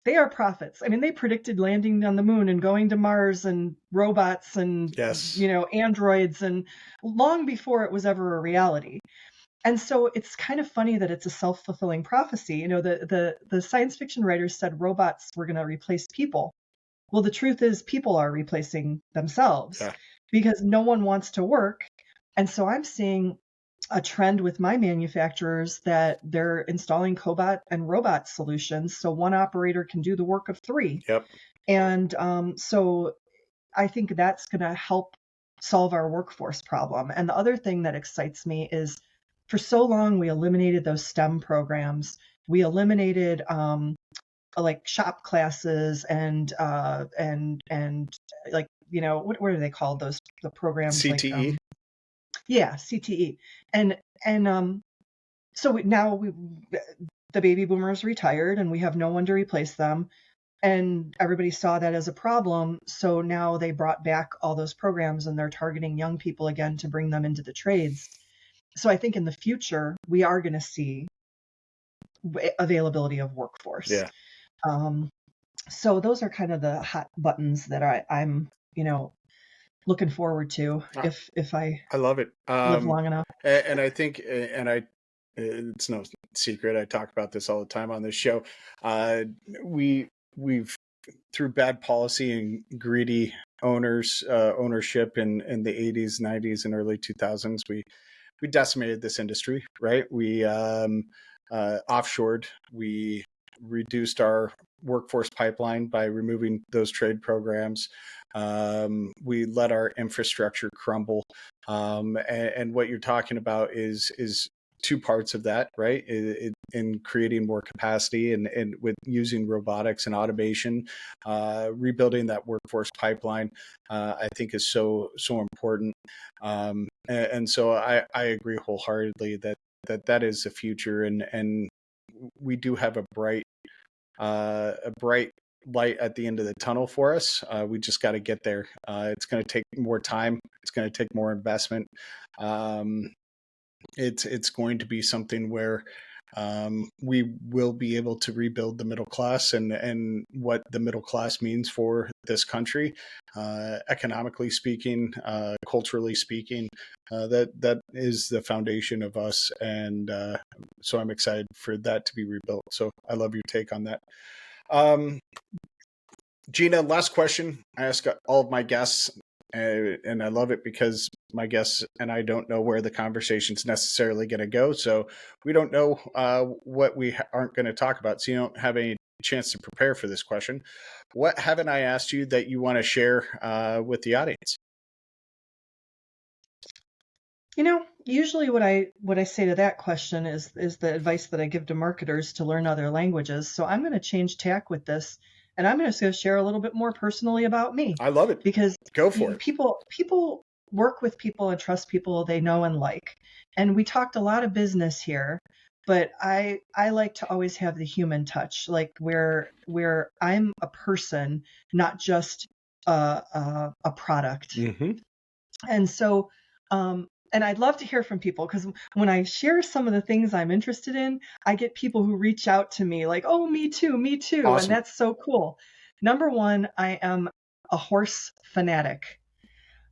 S2: They are prophets. I mean, they predicted landing on the moon and going to Mars and robots and,
S1: Yes.
S2: androids and long before it was ever a reality. And so it's kind of funny that it's a self-fulfilling prophecy. The science fiction writers said robots were going to replace people. Well, the truth is people are replacing themselves
S1: Yeah.
S2: because no one wants to work. And so I'm seeing a trend with my manufacturers that they're installing cobot and robot solutions so one operator can do the work of three.
S1: Yep.
S2: And so I think that's going to help solve our workforce problem. And the other thing that excites me is for so long we eliminated those STEM programs. We eliminated like shop classes and like, you know, what are they called, those the programs like
S1: CTE.
S2: yeah, CTE. And so now the baby boomers retired and we have no one to replace them. And everybody saw that as a problem. So now they brought back all those programs and they're targeting young people again to bring them into the trades. So I think in the future, we are going to see availability of workforce.
S1: Yeah.
S2: So those are kind of the hot buttons that I'm, you know, looking forward to
S1: I,
S2: if I
S1: I love it.
S2: live long enough.
S1: And I think, and I, it's no secret. I talk about this all the time on this show. Uh, we've through bad policy and greedy ownership in the 80s, 90s, and early 2000s, we decimated this industry, right? We offshored. We reduced our workforce pipeline by removing those trade programs. We let our infrastructure crumble. And what you're talking about is two parts of that, right? In creating more capacity and with using robotics and automation, rebuilding that workforce pipeline, I think is so important. And so I agree wholeheartedly that is the future, and we do have a bright light at the end of the tunnel for us. We just got to get there. It's going to take more time. It's going to take more investment. It's going to be something where we will be able to rebuild the middle class and what the middle class means for this country, economically speaking, culturally speaking. That is the foundation of us, and so I'm excited for that to be rebuilt. So I love your take on that. Gina, last question I ask all of my guests, and I love it because my guests and I don't know where the conversation's necessarily going to go. So we don't know what we aren't going to talk about. So you don't have any chance to prepare for this question. What haven't I asked you that you want to share with the audience?
S2: You know, usually what I say to that question is the advice that I give to marketers to learn other languages. So I'm going to change tack with this, and I'm just going to share a little bit more personally about me,
S1: I love it.
S2: because
S1: Go for it.
S2: people work with people and trust people they know and like. And we talked a lot of business here, but I like to always have the human touch, like where I'm a person, not just a product.
S1: Mm-hmm.
S2: And so, and I'd love to hear from people, because when I share some of the things I'm interested in, I get people who reach out to me like, oh, me too, me too.
S1: Awesome.
S2: And that's so cool. Number one, I am a horse fanatic.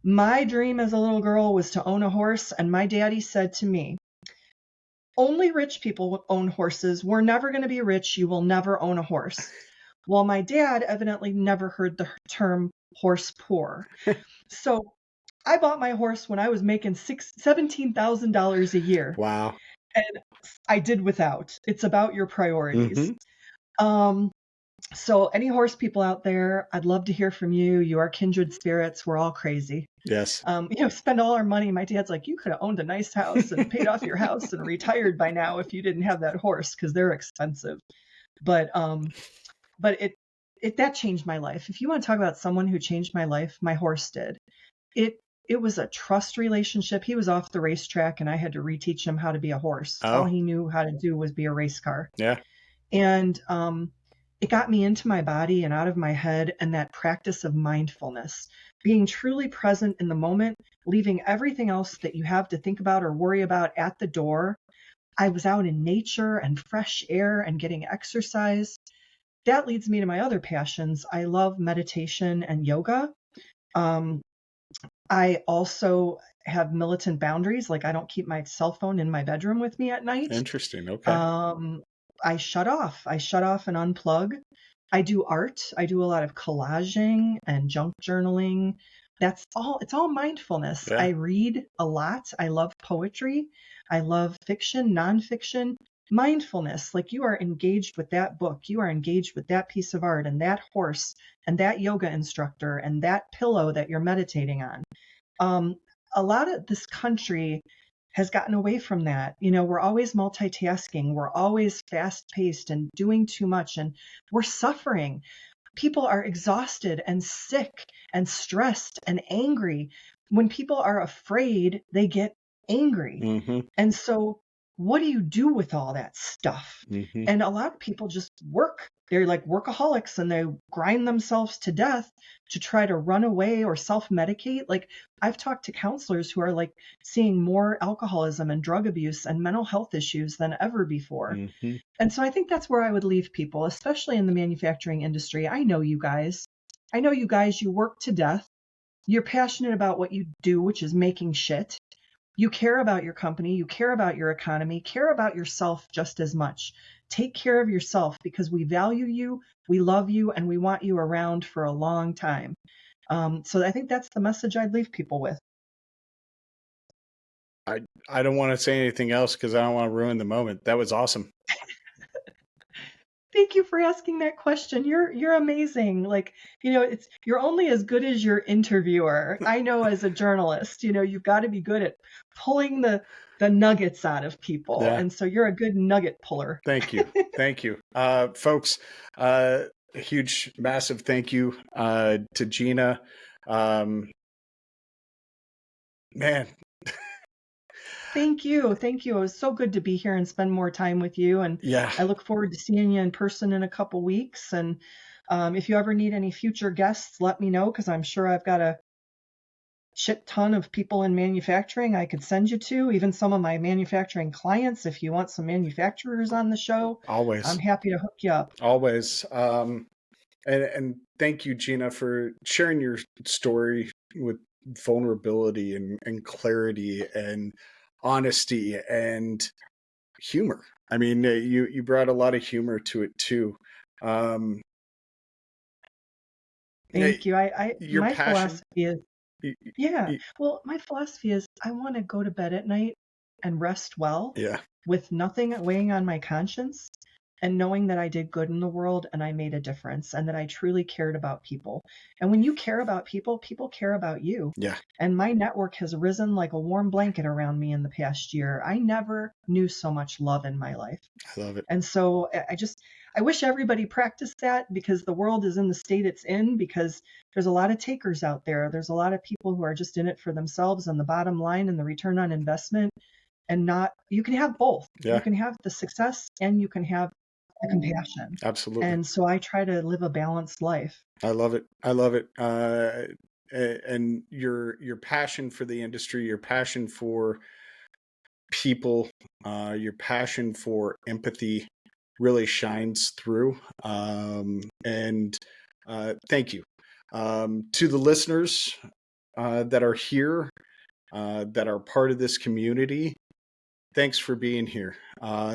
S2: My dream as a little girl was to own a horse. And my daddy said to me, only rich people own horses. We're never going to be rich. You will never own a horse. Well, my dad evidently never heard the term horse poor. So I bought my horse when I was making $17,000 a year,
S1: Wow.
S2: and I did without. It's about your priorities.
S1: Mm-hmm.
S2: So any horse people out there, I'd love to hear from you. You are kindred spirits. We're all crazy.
S1: Yes.
S2: Spend all our money. My dad's like, you could have owned a nice house and paid off your house and retired by now if you didn't have that horse, because they're expensive. But it that changed my life. If you want to talk about someone who changed my life, my horse did. It was a trust relationship. He was off the racetrack and I had to reteach him how to be a horse.
S1: Oh.
S2: All he knew how to do was be a race car.
S1: Yeah.
S2: And it got me into my body and out of my head, and that practice of mindfulness, being truly present in the moment, leaving everything else that you have to think about or worry about at the door. I was out in nature and fresh air and getting exercise. That leads me to my other passions. I love meditation and yoga. I also have militant boundaries. Like, I don't keep my cell phone in my bedroom with me at night.
S1: Interesting. Okay.
S2: I shut off and unplug. I do art. I do a lot of collaging and junk journaling. It's all mindfulness.
S1: Yeah.
S2: I read a lot. I love poetry. I love fiction, nonfiction. Mindfulness, like you are engaged with that book, you are engaged with that piece of art and that horse and that yoga instructor and that pillow that you're meditating on. A lot of this country has gotten away from that. We're always multitasking, we're always fast paced and doing too much, and we're suffering. People are exhausted and sick and stressed and angry. When people are afraid, they get angry.
S1: Mm-hmm.
S2: And so, what do you do with all that stuff?
S1: Mm-hmm.
S2: And a lot of people just work. They're like workaholics and they grind themselves to death to try to run away or self medicate. Like, I've talked to counselors who are like seeing more alcoholism and drug abuse and mental health issues than ever before.
S1: Mm-hmm.
S2: And so I think that's where I would leave people, especially in the manufacturing industry. I know you guys. I know you guys, you work to death. You're passionate about what you do, which is making shit. You care about your company, you care about your economy, care about yourself just as much. Take care of yourself because we value you, we love you, and we want you around for a long time. So I think that's the message I'd leave people with.
S1: I don't want to say anything else because I don't want to ruin the moment. That was awesome.
S2: Thank you for asking that question. You're amazing. Like, you're only as good as your interviewer. I know as a journalist, you've got to be good at pulling the nuggets out of people.
S1: Yeah.
S2: And so you're a good nugget puller.
S1: Thank you. Thank you. Folks, a huge, massive thank you to Gina. Man,
S2: Thank you. Thank you. It was so good to be here and spend more time with you. And
S1: yeah,
S2: I look forward to seeing you in person in a couple weeks. And if you ever need any future guests, let me know because I'm sure I've got a shit ton of people in manufacturing I could send you to, even some of my manufacturing clients. If you want some manufacturers on the show, I'm
S1: always,
S2: happy to hook you up.
S1: always. And thank you, Gina, for sharing your story with vulnerability and clarity and honesty and humor. I mean, you brought a lot of humor to it too. Um,
S2: Thank you. I
S1: your
S2: my
S1: passion.
S2: philosophy is,
S1: y-
S2: yeah.
S1: y-
S2: Well, my philosophy is I want to go to bed at night and rest well
S1: Yeah,
S2: with nothing weighing on my conscience and knowing that I did good in the world and I made a difference and that I truly cared about people. And when you care about people, people care about you.
S1: yeah,
S2: And my network has risen like a warm blanket around me in the past year. I never knew so much love in my life.
S1: I love it.
S2: And so I wish everybody practiced that because the world is in the state it's in because there's a lot of takers out there. There's a lot of people who are just in it for themselves and the bottom line and the return on investment and not, you can have both. You
S1: Yeah,
S2: can have the success and you can have the compassion.
S1: absolutely.
S2: And so I try to live a balanced life.
S1: I love it. I love it. And your passion for the industry, your passion for people, your passion for empathy really shines through. And thank you to the listeners that are here, that are part of this community. Thanks for being here.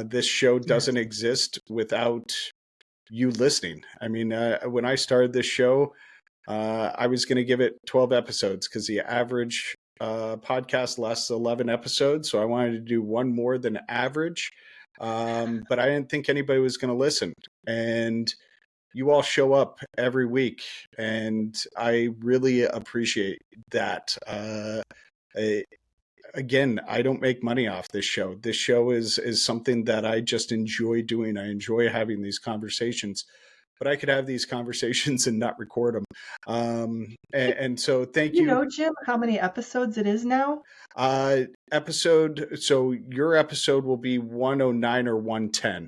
S1: This show
S2: Yes.
S1: doesn't exist without you listening. I mean, when I started this show, I was going to give it 12 episodes because the average podcast lasts 11 episodes. So I wanted to do one more than average. But I didn't think anybody was going to listen. And you all show up every week. And I really appreciate that. Again, I don't make money off this show. This show is something that I just enjoy doing. I enjoy having these conversations, but I could have these conversations and not record them. And so thank
S2: You
S1: you.
S2: know, Jim, how many episodes it is now?
S1: Episode. So your episode will be 109 or 110.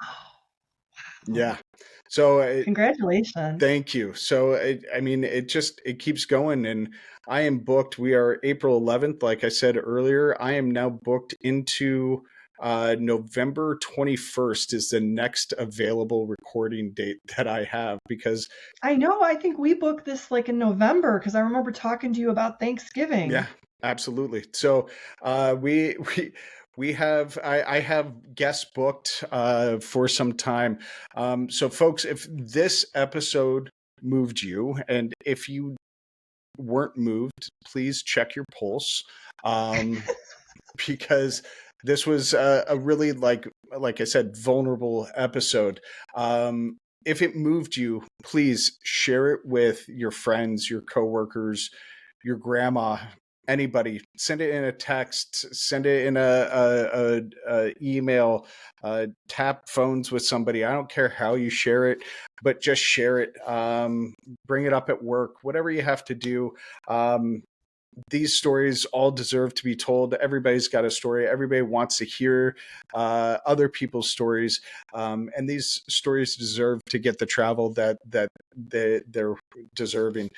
S2: Oh,
S1: Yeah. So
S2: congratulations.
S1: thank you. So I mean, it keeps going, and I am booked. We are April 11th, like I said earlier. I am now booked into November 21st is the next available recording date that I have because
S2: I know. I think we booked this like in November because I remember talking to you about
S1: yeah,
S2: Thanksgiving.
S1: absolutely. So we have I have guests booked for some time. So folks, if this episode moved you, and if you weren't moved, please check your pulse, because this was a really like I said, vulnerable episode. If it moved you, please share it with your friends, your coworkers, your grandma, anybody. Send it in a text, send it in a email, tap phones with somebody. I don't care how you share it, but just share it. Bring it up at work, whatever you have to do. These stories all deserve to be told. Everybody's got a story. Everybody wants to hear other people's stories, and these stories deserve to get the travel that they're deserving.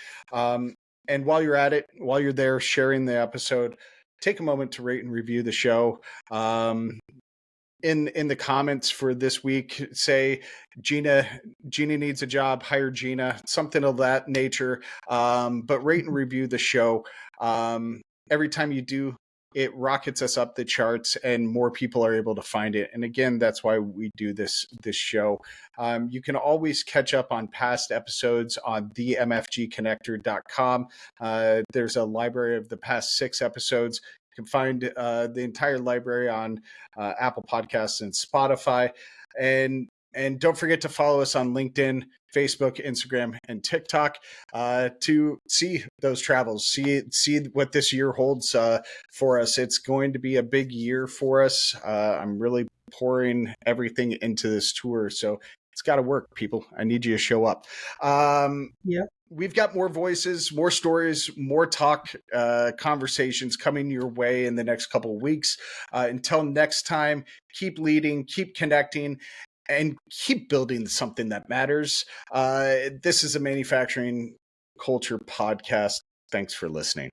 S1: And while you're at it, while you're there sharing the episode, take a moment to rate and review the show. In the comments for this week, say Gina needs a job, hire Gina, something of that nature. But rate and review the show. Every time you do, it rockets us up the charts and more people are able to find it. And again, that's why we do this show. You can always catch up on past episodes on themfgconnector.com. There's a library of the past 6 episodes. You can find the entire library on Apple Podcasts and Spotify. And don't forget to follow us on LinkedIn, Facebook, Instagram, and TikTok to see those travels, see what this year holds for us. It's going to be a big year for us. I'm really pouring everything into this tour, so it's got to work, people. I need you to show up.
S2: Yeah.
S1: We've got more voices, more stories, more talk, conversations coming your way in the next couple of weeks. Until next time, keep leading, keep connecting, and keep building something that matters. This is a Manufacturing Culture Podcast. Thanks for listening.